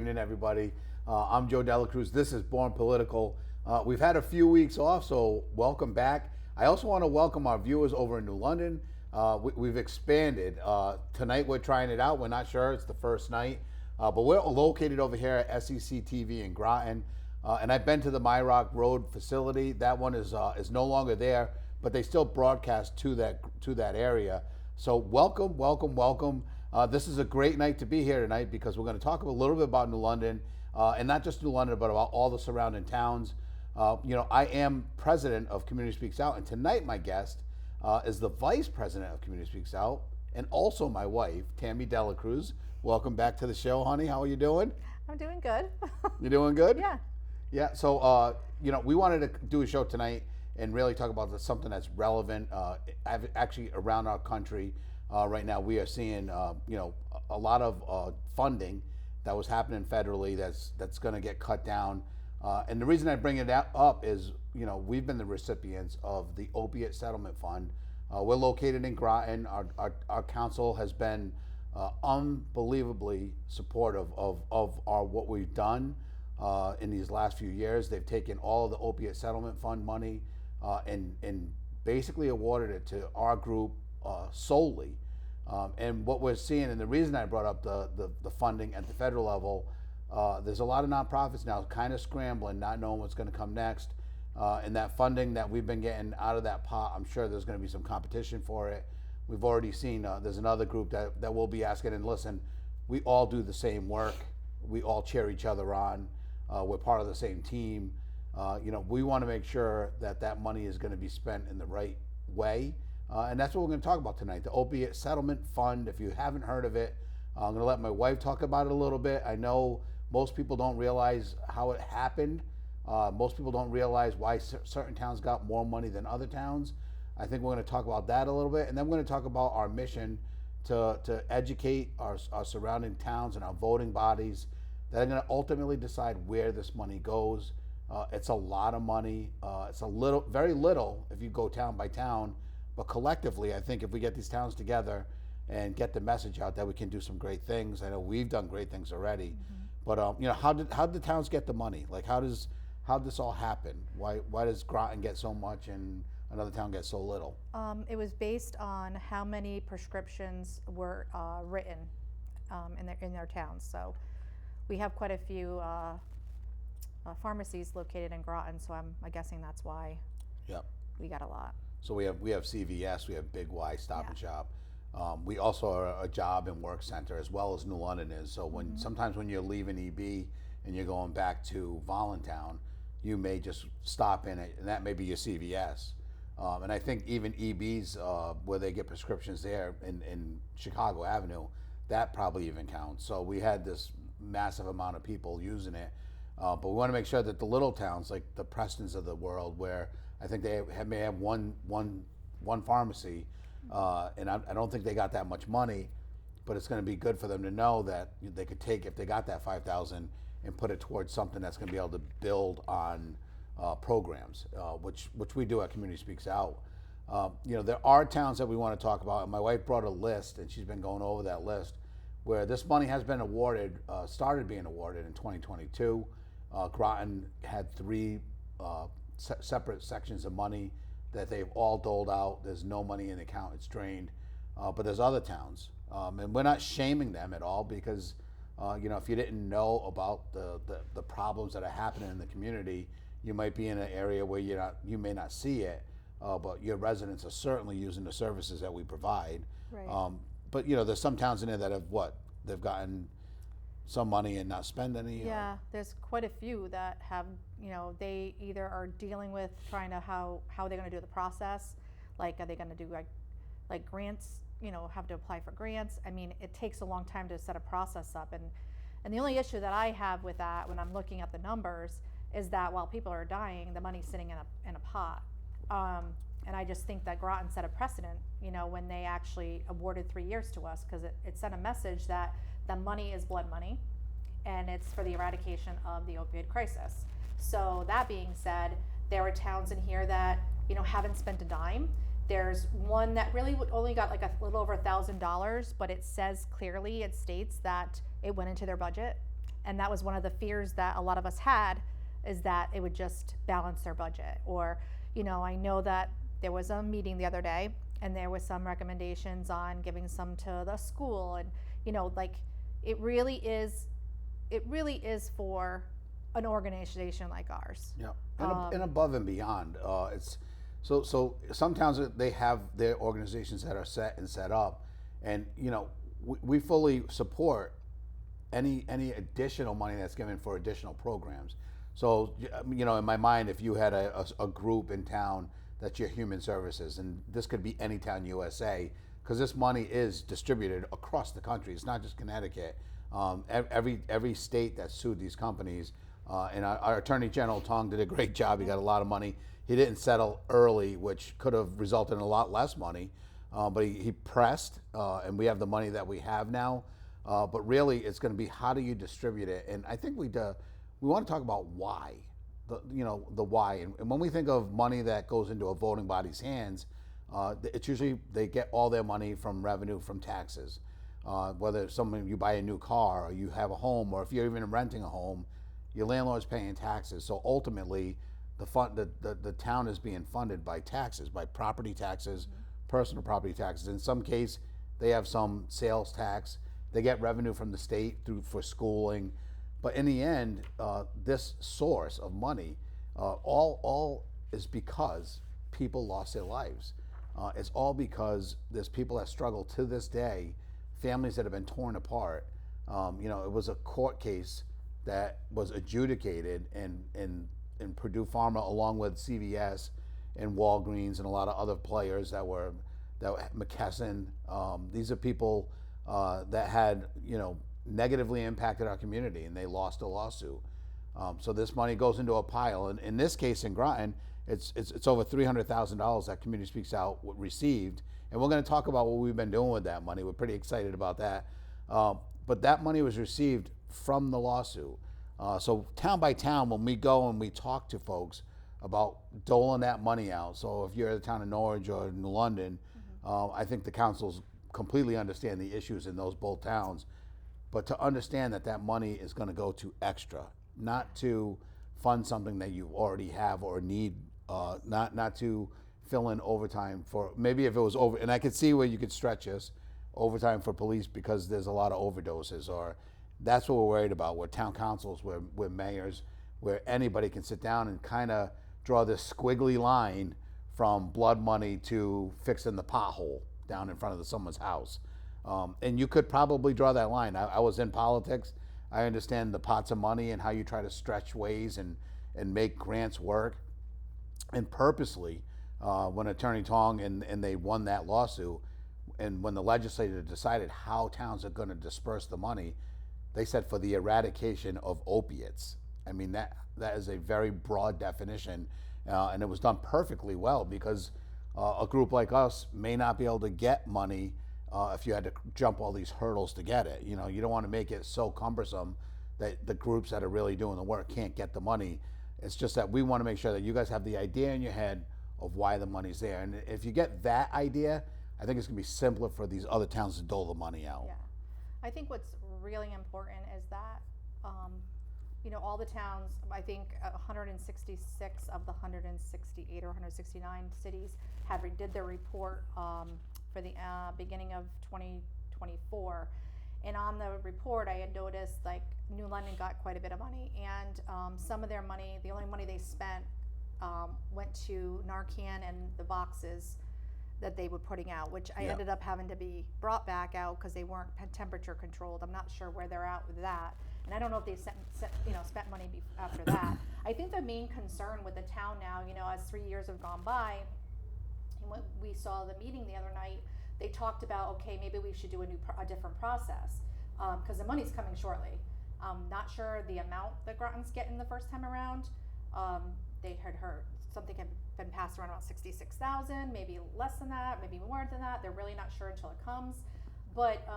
evening, everybody. I'm Joe Dela Cruz. This is Born Political. We've had a few weeks off, so welcome back. I also want to welcome our viewers over in New London. We've expanded. Tonight we're trying it out. We're not sure. It's the first night. But we're located over here at SEC TV in Groton. And I've been to the Myrock Road facility. That one is no longer there, but they still broadcast to that area. So welcome, welcome, welcome. This is a great night to be here tonight because we're going to talk a little bit about New London, and not just New London, but about all the surrounding towns. I am president of Community Speaks Out, and tonight my guest is the vice president of Community Speaks Out, and also my wife, Tammy Dela Cruz. Welcome back to the show, honey. How are you doing? I'm doing good. You doing good? Yeah. Yeah. So, we wanted to do a show tonight and really talk about something that's relevant, actually around our country. Right now, we are seeing, a lot of funding that was happening federally that's going to get cut down. And the reason I bring it up is, we've been the recipients of the Opiate Settlement Fund. We're located in Groton. Our council has been unbelievably supportive of what we've done in these last few years. They've taken all of the Opiate Settlement Fund money and basically awarded it to our group solely. And what we're seeing, and the reason I brought up the funding at the federal level, there's a lot of nonprofits now kind of scrambling, not knowing what's going to come next. And that funding that we've been getting out of that pot, I'm sure there's going to be some competition for it. We've already seen there's another group that will be asking, and listen, we all do the same work. We all cheer each other on. We're part of the same team. We want to make sure that money is going to be spent in the right way. And that's what we're going to talk about tonight, the Opiate Settlement Fund. If you haven't heard of it, I'm going to let my wife talk about it a little bit. I know most people don't realize how it happened. Most people don't realize why certain towns got more money than other towns. I think we're going to talk about that a little bit. And then we're going to talk about our mission to educate our surrounding towns and our voting bodies that are going to ultimately decide where this money goes. It's a lot of money. It's very little if you go town by town. But collectively, I think if we get these towns together and get the message out, that we can do some great things. I know we've done great things already. Mm-hmm. But how did the towns get the money? Like how does this all happen? Why does Groton get so much and another town get so little? It was based on how many prescriptions were written in their towns. So we have quite a few pharmacies located in Groton, so I'm guessing that's why. Yep. We got a lot. So we have CVS, we have Big Y Stop and Shop. We also are a job and work center as well as New London is. So sometimes when you're leaving EB and you're going back to Voluntown, you may just stop in it, and that may be your CVS. And I think even EB's, where they get prescriptions there in Chicago Avenue, that probably even counts. So we had this massive amount of people using it. But we want to make sure that the little towns, like the Prestons of the world, where I think they may have one pharmacy, and I don't think they got that much money, but it's going to be good for them to know that they could take, if they got that $5,000, and put it towards something that's going to be able to build on programs, which we do at Community Speaks Out. There are towns that we want to talk about, and my wife brought a list, and she's been going over that list, where this money has been awarded, started being awarded in 2022. Groton had 3 separate sections of money that they've all doled out. There's no money in the account, it's drained. But there's other towns, and we're not shaming them at all because, if you didn't know about the problems that are happening in the community, you might be in an area where you may not see it, but your residents are certainly using the services that we provide. Right. But there's some towns in there that they've gotten some money and not spend any. Yeah, there's quite a few that have, they either are dealing with trying to how they're going to do the process, like are they going to do like grants, have to apply for grants. I mean, it takes a long time to set a process up, and the only issue that I have with that when I'm looking at the numbers is that while people are dying, the money's sitting in a pot. And I just think that Groton set a precedent, when they actually awarded 3 years to us, because it sent a message that the money is blood money, and it's for the eradication of the opioid crisis. So that being said, there are towns in here that haven't spent a dime. There's one that really only got like a little over $1,000, but it says clearly, it states that it went into their budget, And that was one of the fears that a lot of us had, is that it would just balance their budget. Or, I know that there was a meeting the other day, and there was some recommendations on giving some to the school, and like it really is for an organization like ours. Yeah, and above and beyond. It's so some towns, they have their organizations that are set up, and we fully support any additional money that's given for additional programs. So in my mind, if you had a group in town that's your human services, and this could be any town USA, because this money is distributed across the country. It's not just Connecticut. Every state that sued these companies, and our Attorney General Tong did a great job. He got a lot of money. He didn't settle early, which could have resulted in a lot less money, but he pressed, and we have the money that we have now. But really, it's going to be, how do you distribute it? And I think we want to talk about why. The why. And when we think of money that goes into a voting body's hands, it's usually they get all their money from revenue from taxes. Whether you buy a new car, or you have a home, or if you're even renting a home, your landlord's paying taxes. So ultimately, the town is being funded by taxes, by property taxes, personal property taxes. In some case, they have some sales tax. They get revenue from the state for schooling. But in the end, this source of money, all is because people lost their lives. It's all because there's people that struggle to this day, families that have been torn apart. It was a court case that was adjudicated in Purdue Pharma, along with CVS and Walgreens and a lot of other players that McKesson. These are people that had negatively impacted our community, and they lost a lawsuit. So this money goes into a pile, and in this case in Groton, it's over $300,000 that Community Speaks Out received, and we're going to talk about what we've been doing with that money. We're pretty excited about that, but that money was received from the lawsuit. So town by town, when we go and we talk to folks about doling that money out, so if you're at the town of Norwich or New London, I think the councils completely understand the issues in those both towns. But to understand that money is going to go to extra, not to fund something that you already have or need, not to fill in overtime for, maybe if it was over, and I could see where you could stretch this, overtime for police because there's a lot of overdoses, or that's what we're worried about. We're town councils, we're mayors, where anybody can sit down and kind of draw this squiggly line from blood money to fixing the pothole down in front of someone's house. And you could probably draw that line. I was in politics. I understand the pots of money and how you try to stretch ways and make grants work. And purposely, when Attorney Tong and they won that lawsuit, and when the legislature decided how towns are going to disperse the money, they said for the eradication of opiates. I mean, that is a very broad definition, and it was done perfectly well, because a group like us may not be able to get money if you had to jump all these hurdles to get it. You don't want to make it so cumbersome that the groups that are really doing the work can't get the money. It's just that we want to make sure that you guys have the idea in your head of why the money's there. And if you get that idea, I think it's going to be simpler for these other towns to dole the money out. Yeah. I think what's really important is that, all the towns, I think 166 of the 168 or 169 cities did their report for the beginning of 2024. And on the report, I had noticed like New London got quite a bit of money, and some of their money, the only money they spent, went to Narcan and the boxes that they were putting out, which I ended up having to be brought back out because they weren't temperature controlled. I'm not sure where they're at with that, and I don't know if they spent money after that. I think the main concern with the town now, as 3 years have gone by, and when we saw the meeting the other night, they talked about, okay, maybe we should do a different process, because the money's coming shortly. Not sure the amount that Groton's getting the first time around. They had heard something had been passed around about 66,000, maybe less than that, maybe more than that. They're really not sure until it comes. But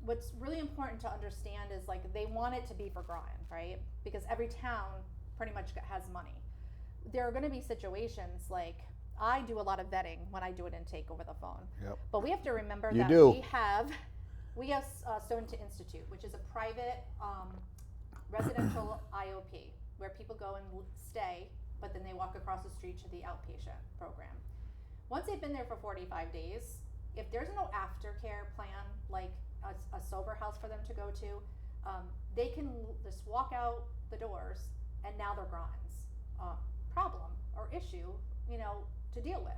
what's really important to understand is like they want it to be for Groton, right? Because every town pretty much has money. There are going to be situations like I do a lot of vetting when I do an intake over the phone. Yep. But we have to remember You that do. we have Stone to Institute, which is a private residential IOP, where people go and stay, but then they walk across the street to the outpatient program. Once they've been there for 45 days, if there's no aftercare plan, like a sober house for them to go to, they can just walk out the doors and now they're Groton's problem or issue, to deal with.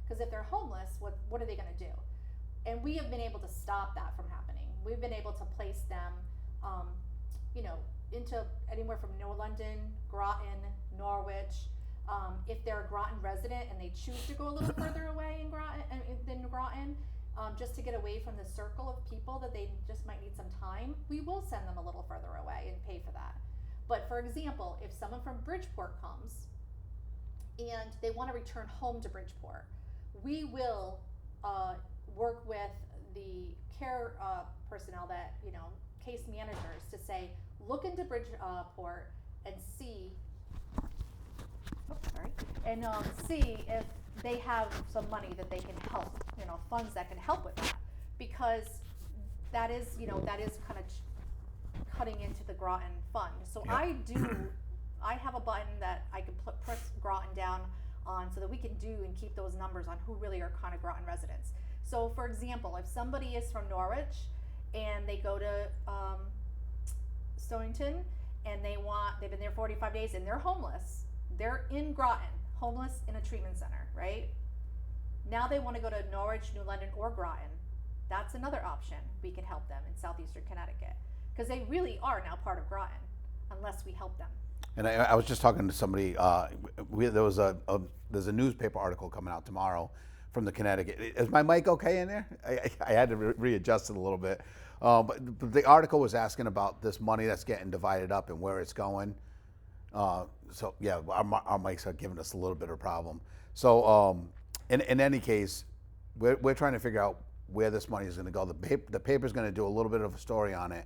Because if they're homeless, what are they going to do? And we have been able to stop that from happening. We've been able to place them, into anywhere from New London, Groton, Norwich. If they're a Groton resident and they choose to go a little further away than Groton, just to get away from the circle of people that they just might need some time, we will send them a little further away and pay for that. But for example, if someone from Bridgeport comes and they want to return home to Bridgeport, we will work with the care personnel that, case managers, to say, look into Bridgeport and see, see if they have some money that they can help, funds that can help with that, because that is kind of cutting into the Groton fund. So yeah. I have a button that I can press Groton down on so that we can do and keep those numbers on who really are kind of Groton residents. So for example, if somebody is from Norwich and they go to Stonington and they've been there 45 days and they're homeless, they're in Groton, homeless in a treatment center, right? Now they want to go to Norwich, New London, or Groton. That's another option. We can help them in southeastern Connecticut, because they really are now part of Groton, unless we help them. And I was just talking to somebody. There's a newspaper article coming out tomorrow from the Connecticut. Is my mic okay in there? I had to readjust it a little bit. But the article was asking about this money that's getting divided up and where it's going. So yeah, our mics are giving us a little bit of a problem. So in any case, we're trying to figure out where this money is going to go. The paper's going to do a little bit of a story on it,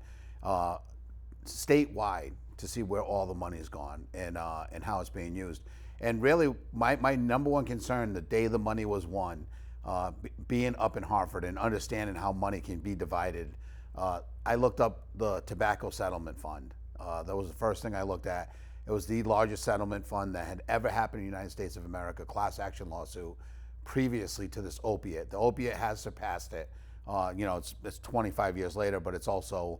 statewide, to see where all the money is gone and how it's being used. And really, my number one concern the day the money was won, being up in Hartford and understanding how money can be divided, I looked up the tobacco settlement fund. That was the first thing I looked at. It was the largest settlement fund that had ever happened in the United States of America, class action lawsuit, previously to this opiate. The opiate has surpassed it. It's 25 years later, but it's also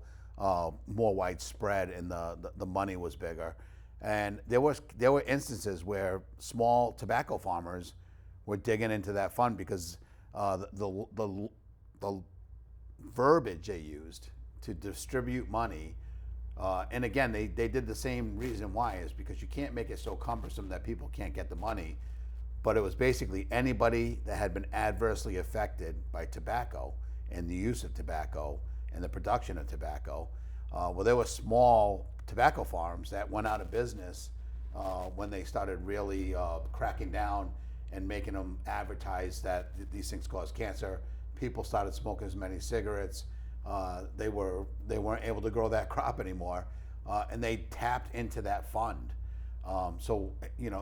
more widespread, and the money was bigger. And there were instances where small tobacco farmers were digging into that fund because the verbiage they used to distribute money. And again, they did the same reason why, is because you can't make it so cumbersome that people can't get the money. But it was basically anybody that had been adversely affected by tobacco and the use of tobacco and the production of tobacco. Well, there were small tobacco farms that went out of business when they started really cracking down and making them advertise that these things cause cancer. People started smoking as many cigarettes. They weren't able to grow that crop anymore, and they tapped into that fund. So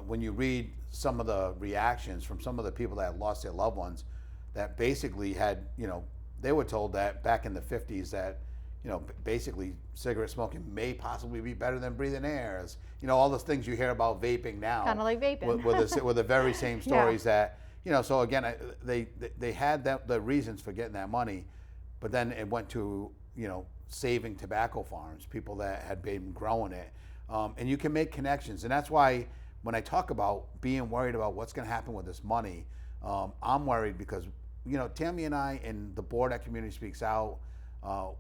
when you read some of the reactions from some of the people that had lost their loved ones, that basically had, they were told that back in the 50s that, basically cigarette smoking may possibly be better than breathing air. All those things you hear about vaping now. Kind of like vaping. Were the very same stories that, so again, they had the reasons for getting that money, but then it went to, saving tobacco farms, people that had been growing it. And you can make connections. And that's why when I talk about being worried about what's going to happen with this money, I'm worried because, Tammy and I and the board at Community Speaks Out,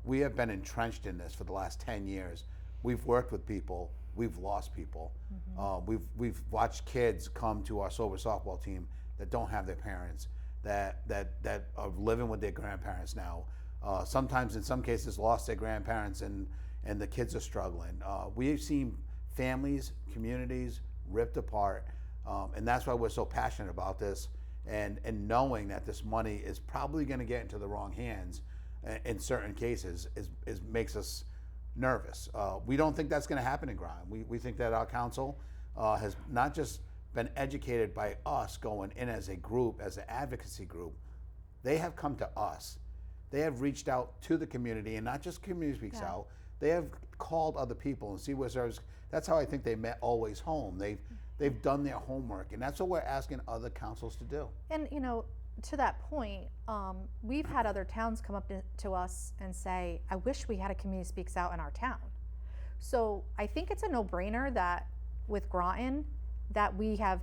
we have been entrenched in this for the last 10 years. We've worked with people. We've lost people. Mm-hmm. We've watched kids come to our sober softball team that don't have their parents, that are living with their grandparents now. Sometimes, in some cases, lost their grandparents, and the kids are struggling. We've seen families, communities ripped apart, and that's why we're so passionate about this, and knowing that this money is probably going to get into the wrong hands in certain cases is makes us nervous. We don't think that's going to happen in Groton. We think that our council has not just been educated by us going in as a group, as an advocacy group. They have come to us. They have reached out to the community, and not just Community Speaks Out. they have called other people and see where there's. That's how I think they met Always Home. They've done their homework, and that's what we're asking other councils to do. And to that point, we've had other towns come up to us and say, I wish we had a Community Speaks Out in our town. So I think it's a no-brainer that with Groton, that we have,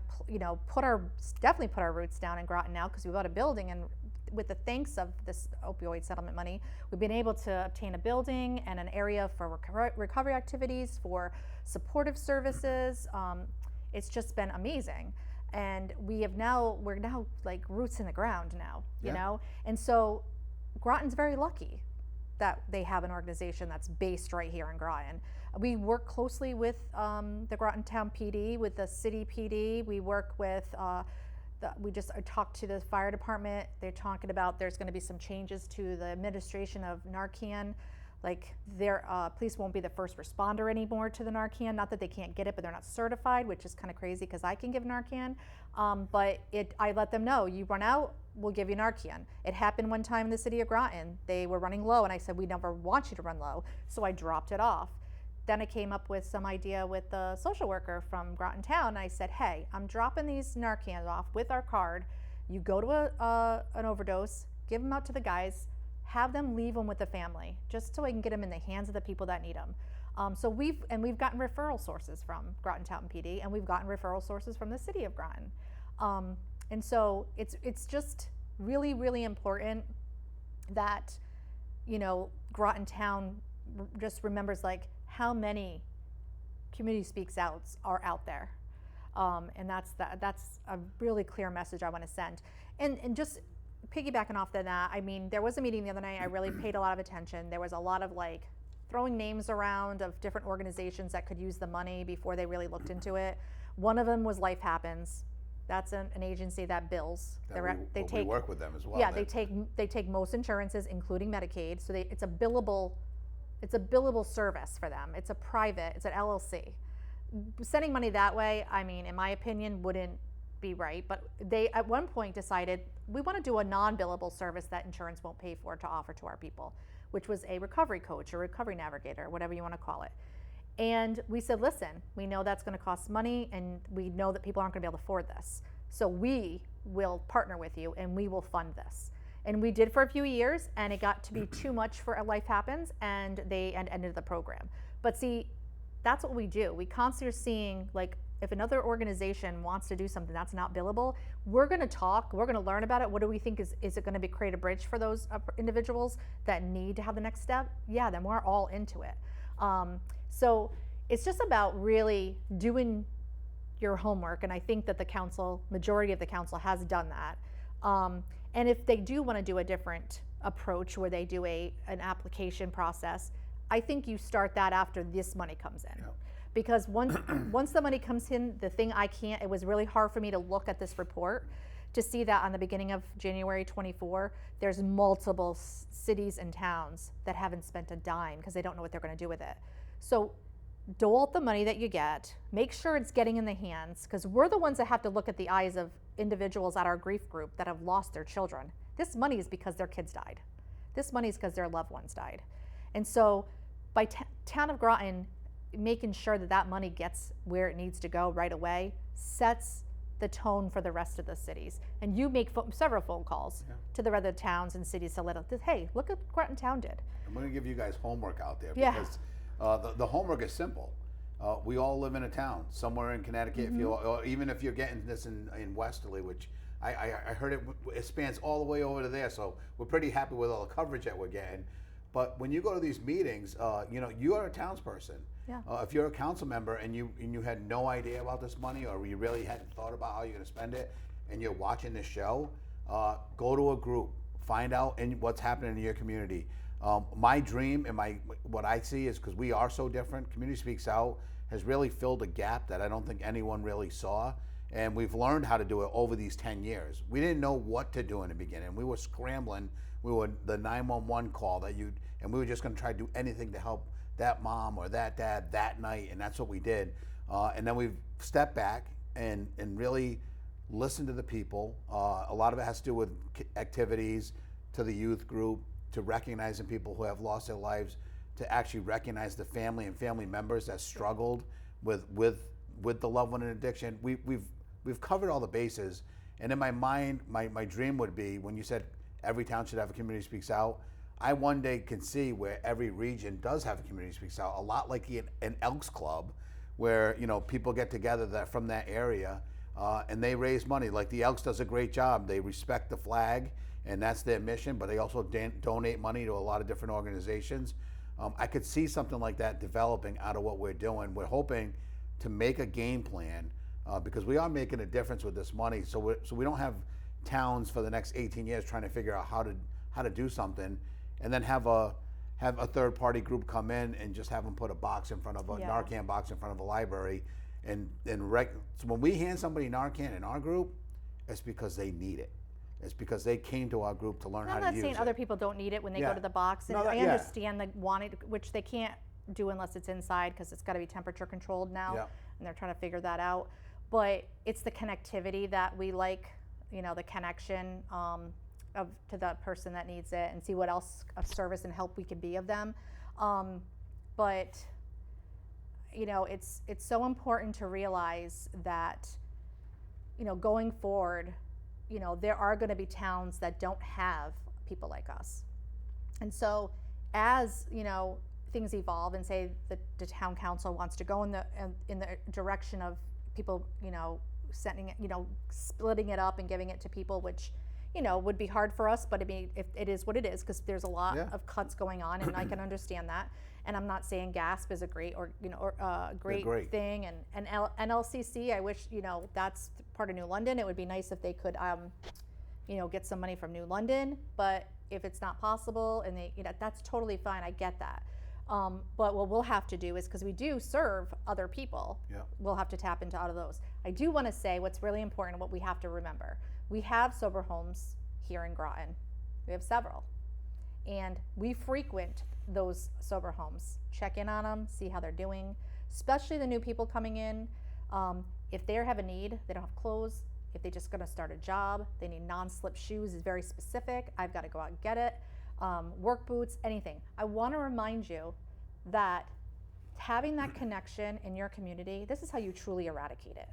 definitely put our roots down in Groton now, because we bought a building, and with the thanks of this opioid settlement money, we've been able to obtain a building and an area for recovery activities, for supportive services. It's just been amazing. And we're now like roots in the ground now, you know? And so Groton's very lucky that they have an organization that's based right here in Groton. We work closely with the Groton Town PD, with the city PD. We work with, we just talked to the fire department. They're talking about there's gonna be some changes to the administration of Narcan. Like their police won't be the first responder anymore to the Narcan. Not that they can't get it, but they're not certified, which is kind of crazy because I can give Narcan. But I let them know, you run out, we'll give you Narcan. It happened one time in the city of Groton. They were running low, and I said, we never want you to run low. So I dropped it off. Then I came up with some idea with the social worker from Groton Town. And I said, hey, I'm dropping these Narcans off with our card. You go to an overdose, give them out to the guys, have them leave them with the family, just so I can get them in the hands of the people that need them. So we've gotten referral sources from Groton Town PD, and we've gotten referral sources from the city of Groton. And so it's just really, really important that, Groton Town just remembers like how many Community Speaks Outs are out there. And that's a really clear message I want to send. And just piggybacking off of that, I mean, there was a meeting the other night I really paid a lot of attention. There was a lot of like throwing names around of different organizations that could use the money before they really looked into it. One of them was Life Happens. That's an agency that bills. We work with them as well. Yeah, they take most insurances, including Medicaid. So it's a billable service for them. It's an LLC. Sending money that way, I mean, in my opinion, wouldn't be right. But they at one point decided we want to do a non-billable service that insurance won't pay for to offer to our people, which was a recovery coach or recovery navigator, whatever you want to call it. And we said, listen, we know that's going to cost money, and we know that people aren't going to be able to afford this. So we will partner with you, and we will fund this. And we did for a few years, and it got to be too much for Life Happens, and they ended the program. But see, that's what we do. We constantly are seeing, like, if another organization wants to do something that's not billable, we're going to talk, we're going to learn about it. What do we think is it going to create a bridge for those individuals that need to have the next step? Yeah, then we're all into it. So it's just about really doing your homework, and I think that the majority of the council has done that. And if they do want to do a different approach where they do an application process, I think you start that after this money comes in. Yeah. Because once the money comes in, it was really hard for me to look at this report to see that on the beginning of January 24, there's multiple cities and towns that haven't spent a dime because they don't know what they're going to do with it. So dole out the money that you get, make sure it's getting in the hands, because we're the ones that have to look at the eyes of individuals at our grief group that have lost their children. This money is because their kids died. This money is because their loved ones died. And so by Town of Groton making sure that money gets where it needs to go right away sets the tone for the rest of the cities. And you make several phone calls to the other towns and cities to let them, hey, look at what Groton Town did. I'm going to give you guys homework out there because the homework is simple. We all live in a town somewhere in Connecticut, or even if you're getting this in Westerly, which I heard it spans all the way over to there, so we're pretty happy with all the coverage that we're getting. But when you go to these meetings, you are a townsperson. Yeah. If you're a council member and you had no idea about this money, or you really hadn't thought about how you're going to spend it, and you're watching this show, go to a group, find out what's happening in your community. My dream and what I see is, because we are so different, Community Speaks Out has really filled a gap that I don't think anyone really saw. And we've learned how to do it over these 10 years. We didn't know what to do in the beginning. We were scrambling. We were the 911 call and we were just going to try to do anything to help that mom or that dad that night. And that's what we did. And then we've stepped back and really listened to the people. A lot of it has to do with activities, to the youth group, to recognizing people who have lost their lives to actually recognize the family and family members that struggled with the loved one in addiction. We've covered all the bases, and in my mind, my dream would be, when you said every town should have a community speaks out, I one day can see where every region does have a community speaks out, a lot like an Elks Club, where people get together that from that area, and they raise money. Like the Elks does a great job. They respect the flag, and that's their mission, but they also donate money to a lot of different organizations. I could see something like that developing out of what we're doing. We're hoping to make a game plan, because we are making a difference with this money. So we don't have towns for the next 18 years trying to figure out how to do something, and then have a third party group come in and just have them put a box in front of a Narcan box in front of a library, so when we hand somebody Narcan in our group, it's because they need it. It's because they came to our group to learn how to use it. I'm not saying other people don't need it when they go to the box, and I understand the wanting, which they can't do unless it's inside, because it's got to be temperature controlled now, and they're trying to figure that out. But it's the connectivity that we like, the connection to the person that needs it, and see what else of service and help we can be of them. But it's so important to realize that going forward, there are going to be towns that don't have people like us. And so as things evolve, and say the town council wants to go in the direction of people sending it, splitting it up and giving it to people, which would be hard for us, but I mean, if it is what it is, because there's a lot of cuts going on, and I can understand that. And I'm not saying GASP is a great great thing, and NLCC, I wish that's part of New London. It would be nice if they could get some money from New London, but if it's not possible, and they that's totally fine. I get that. But what we'll have to do is, because we do serve other people, we'll have to tap into out of those. I do want to say what's really important, what we have to remember. We have sober homes here in Groton. We have several. And we frequent those sober homes, check in on them, see how they're doing, especially the new people coming in. If they have a need, they don't have clothes, if they're just gonna start a job, they need non-slip shoes, is very specific. I've got to go out and get it. Work boots, anything. I want to remind you that having that connection in your community, this is how you truly eradicate it.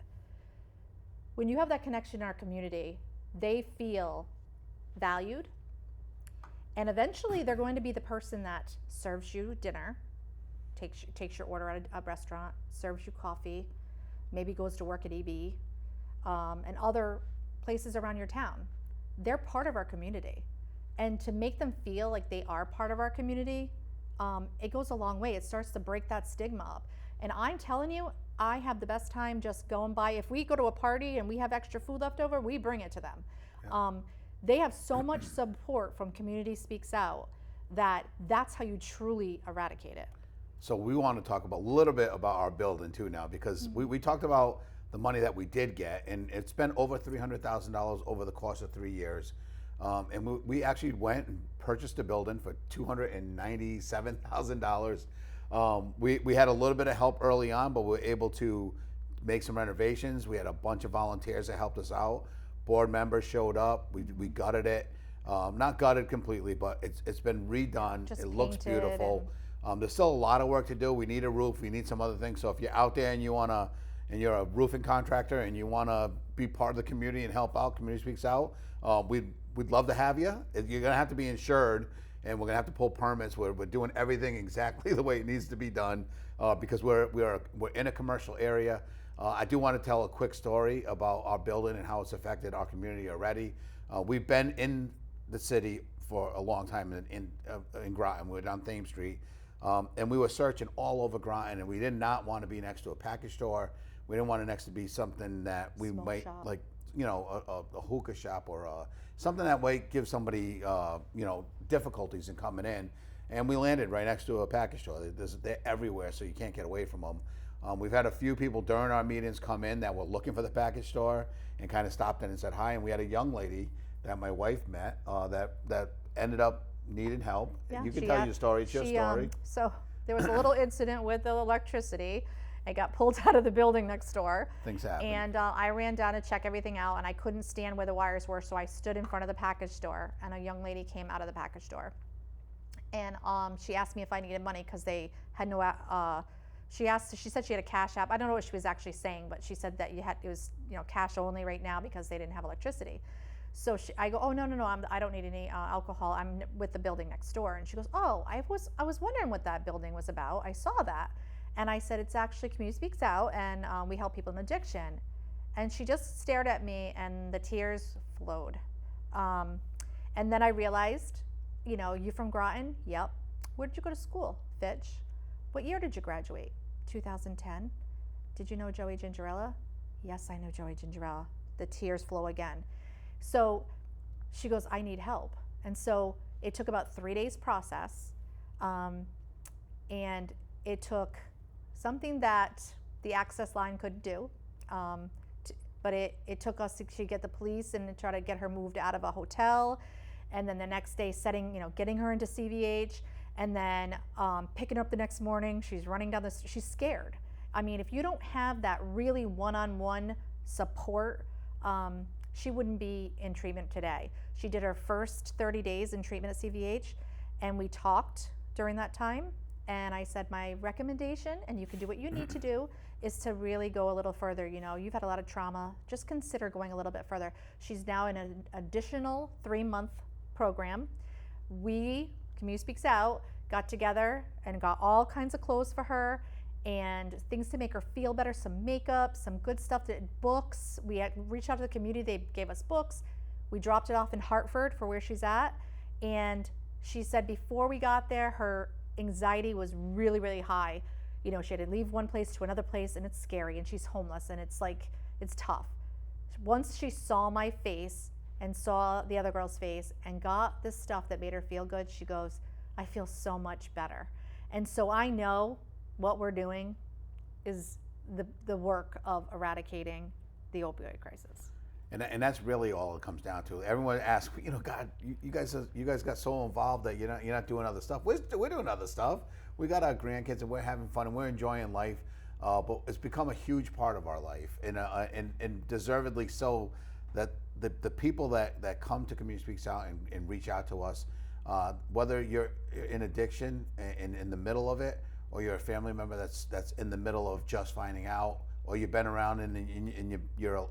When you have that connection in our community, they feel valued, and eventually they're going to be the person that serves you dinner, takes your order at a restaurant, serves you coffee, maybe goes to work at EB, and other places around your town. They're part of our community. And to make them feel like they are part of our community, it goes a long way. It starts to break that stigma up. And I'm telling you, I have the best time just going by. If we go to a party and we have extra food left over, we bring it to them. They have so much support from Community Speaks Out that's how you truly eradicate it. So we want to talk a little bit about our building too now, because we talked about the money that we did get, and it's been over $300,000 over the course of 3 years. And we actually went and purchased a building for $297,000. We had a little bit of help early on, but we were able to make some renovations. We had a bunch of volunteers that helped us out. Board members showed up. We gutted it. Not gutted completely, but it's been redone. It looks beautiful. There's still a lot of work to do. We need a roof. We need some other things. So if you're out there and you're a roofing contractor and you want to be part of the community and help out, Community Speaks Out, we'd love to have you. You're going to have to be insured, and we're going to have to pull permits. We're doing everything exactly the way it needs to be done, because we're in a commercial area. I do want to tell a quick story about our building and how it's affected our community already. We've been in the city for a long time in Groton. We're down Thames Street, and we were searching all over Groton, and we did not want to be next to a package store. We didn't want it next to be something that we might shop. like, a hookah shop or something that might give somebody, difficulties in coming in. And we landed right next to a package store. They're everywhere, so you can't get away from them. We've had a few people during our meetings come in that were looking for the package store and kind of stopped in and said hi. And we had a young lady that my wife met that ended up needing help. Yeah, You can tell your story. It's your story. So there was a little incident with the electricity. It got pulled out of the building next door. Things happen. And I ran down to check everything out, and I couldn't stand where the wires were, so I stood in front of the package store, and a young lady came out of the package store. And she asked me if I needed money because they had no. She said she had a cash app. I don't know what she was actually saying, but she said that it was cash only right now because they didn't have electricity. So I go, oh no, I don't need any alcohol. I'm with the building next door. And she goes, oh, I was wondering what that building was about. I saw that, and I said it's actually Community Speaks Out, and we help people in addiction. And she just stared at me, and the tears flowed. And then I realized, you from Groton? Yep. Where did you go to school? Fitch. What year did you graduate? 2010. Did you know Joey Gingerella? Yes, I know Joey Gingerella. The tears flow again. So she goes, I need help. And so it took about 3 days process. And it took something that the access line couldn't do. But it took us to get the police and to try to get her moved out of a hotel. And then the next day getting her into CVH. And then picking her up the next morning, she's running down she's scared. I mean, if you don't have that really one-on-one support, she wouldn't be in treatment today. She did her first 30 days in treatment at CVH, and we talked during that time. And I said, my recommendation, and you can do what you need to do, is to really go a little further. You've had a lot of trauma. Just consider going a little bit further. She's now in an additional 3-month program. We, Community Speaks Out, got together and got all kinds of clothes for her and things to make her feel better, some makeup, some good stuff, books. We had reached out to the community. They gave us books. We dropped it off in Hartford for where she's at. And she said before we got there, her anxiety was really, really high. She had to leave one place to another place, and it's scary, and she's homeless, and it's tough. Once she saw my face and saw the other girl's face and got this stuff that made her feel good, she goes, I feel so much better. And so I know what we're doing is the work of eradicating the opioid crisis. And that's really all it comes down to. Everyone asks, God, you guys got so involved that you're not doing other stuff. We're doing other stuff. We got our grandkids and we're having fun and we're enjoying life. But it's become a huge part of our life, and deservedly so. That the people that come to Community Speaks Out and reach out to us, whether you're in addiction and in the middle of it, or you're a family member that's in the middle of just finding out, or you've been around and you're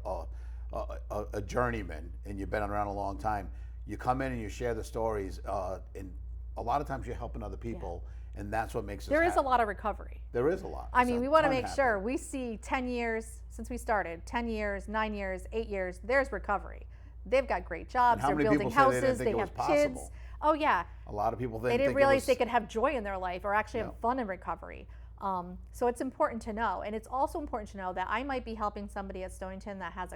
a journeyman and you've been around a long time, you come in and you share the stories, and a lot of times you're helping other people. Yeah. And that's what makes us There is happy. a lot of recovery. There is a lot. I mean, we want to make sure we see 10 years since we started, 10 years, 9 years, 8 years, there's recovery. They've got great jobs, they're building houses, they have kids. Oh yeah. A lot of people they didn't realize they could have joy in their life or actually have fun in recovery. So it's important to know. And it's also important to know that I might be helping somebody at Stonington that has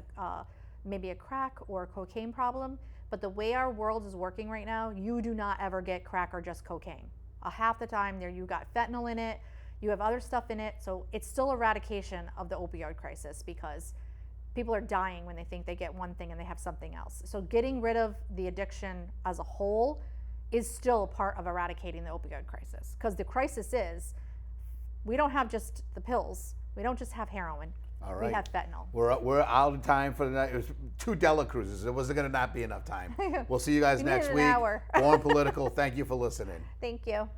maybe a crack or a cocaine problem, but the way our world is working right now, you do not ever get crack or just cocaine. Half the time you got fentanyl in it, you have other stuff in it, so it's still eradication of the opioid crisis because people are dying when they think they get one thing and they have something else. So getting rid of the addiction as a whole is still a part of eradicating the opioid crisis, because the crisis is we don't have just the pills, we don't just have heroin. All right. We have fentanyl. We're out of time for the night. It was 2 Della Cruzes. It wasn't going to not be enough time. We'll see you guys next week. Hour. Born Political. Thank you for listening. Thank you.